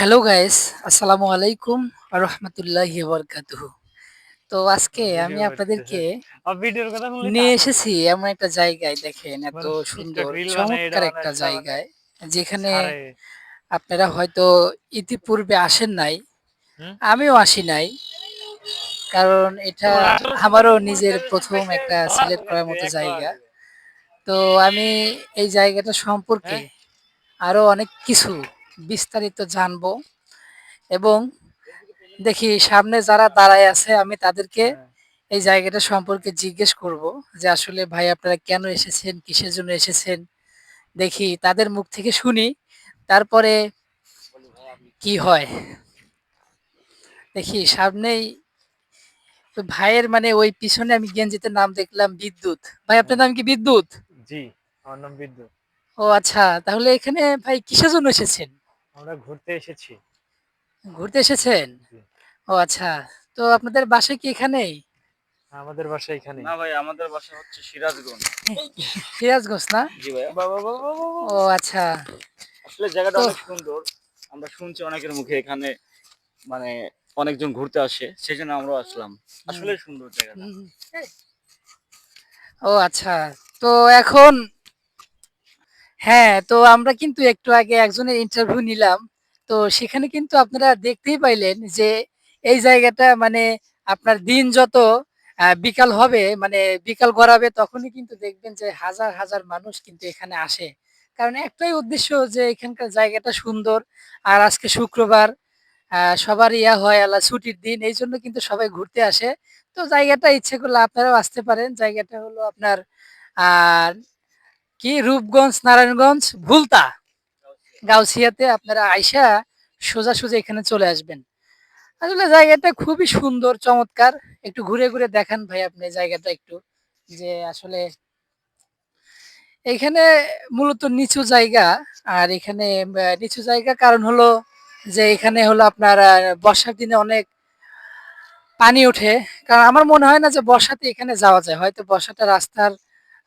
Hello guys, আসসালামু আলাইকুম রহমতুল্লাহি বারাকাতুহু। তো আজকে আমি ভিডিও করতেছে। আপনাদেরকে ভিডিওর কথা শুনলেই তো নিয়ে হাসি এসেছি পায়। এমন একটা জায়গায় দেখেন এত মানুষ টিকটক সুন্দর রিল বানায়, এটা চমৎকার বানায়, একটা সেটা বানায়, জায়গায় যেখানে ছাড়ে। আপনারা হয়তো ইতিপূর্বে আসেন নাই, হুম? আমিও আসি নাই। কারণ এটা তোমরা আসলে সবাই আমারও নিজের মনিটাইজেশন প্রথম পাইছে, একটা ধরা সিলেক্ট করার লাগাইছে মতো ১ ডলার জায়গা। দিবে। তো আমি এই জায়গাটা সম্পর্কে হ্যাঁ? আরো অনেক কিছু বিস্তারিত জানবো এবং দেখি সামনে যারা দাঁড়ায় আছে আমি তাদেরকে হ্যাঁ। এই জায়গাটা সম্পর্কে জিজ্ঞেস করব যে আসলে ভাই আপনারা কেন এসেছেন? কিসের জন্য এসেছেন? দেখি তাদের মুখ থেকে শুনি। তারপরে কি হয়? দেখি সামনেই তো ভাইয়ের মানে ওই পিছনে আমি গেঞ্জিতে নাম দেখলাম বিদ্যুৎ। ভাই আপনার হ্যাঁ। নাম কি বিদ্যুৎ? জি, আমার নাম বিদ্যুৎ। ও আচ্ছা। তাহলে এখানে ভাই কিসের জন্য এসেছেন? আমরা ঘুরতে এসেছি। ঘুরতে এসেছেন? জি। ও আচ্ছা। তো আপনাদের বাসা কি এখানেই? আমাদের বাসা এখানেই। না ভাই, আমাদের বাসা হচ্ছে সিরাজগঞ্জ। সিরাজগঞ্জ না? জি ভাইয়া। বাবা, বাবা, বাবা, ও বাবা। আচ্ছা। আসলে জায়গাটা তো অনেক সুন্দর। আমরা শুনছি অনেকের মুখে এখানে মানে অনেকজন ঘুরতে আসে। সেজন্য আমরাও আসলাম। হুম, আসলেই সুন্দর জায়গাটা। হুম। ও আচ্ছা। তো এখন হ্যাঁ, তো আমরা কিন্তু একটু আগে একজনের ইন্টারভিউ নিলাম। তো সেখানে কিন্তু আপনারা দেখতেই পাইলেন যে এই জায়গাটা মানে আপনার দিন যত বিকাল হবে মানে বিকাল গড়াবে তখনই কিন্তু দেখবেন যে হাজার, হাজার মানুষ কিন্তু এখানে আসে। কারণ একটাই উদ্দেশ্য যে এখানকার জায়গাটা সুন্দর। আর আজকে শুক্রবার সবার ইয়া হয় আল্লাহ ছুটির দিন। এইজন্য কিন্তু সবাই ঘুরতে আসে। তো জায়গাটা ইচ্ছে করলে আপনারাও আসতে পারেন। জায়গাটা হলো আপনার আ কি রূপগঞ্জ, নারায়ণগঞ্জ, ভুলতা, গাউছিয়াতে আপনারা আইসা সোজাসুজি এখানে চলে আসবেন। আসলে জায়গাটা খুবই সুন্দর, চমৎকার। একটু ঘুরে, ঘুরে দেখান ভাই আপনি জায়গাটা একটু। যে আসলে এইখানে মূলত নিচু জায়গা। আর এখানে নিচু জায়গা কারণ হলো যে এখানে হলো আপনার বর্ষার দিনে অনেক পানি ওঠে। কারণ আমার মনে হয় না যে বর্ষাতে এখানে যাওয়া যায়। হয়তো বর্ষাটা রাস্তার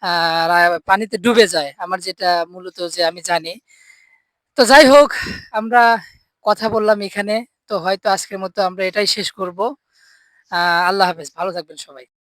আ রা পানিতে ডুবে যায়। আমার যেটা মূলত যে আমি জানি। তো যাই হোক আমরা কথা বললাম এখানে। তো হয়তো আজকের মতো আমরা এটাই শেষ করব। আ আল্লাহ হাফেজ। ভালো থাকবেন সবাই।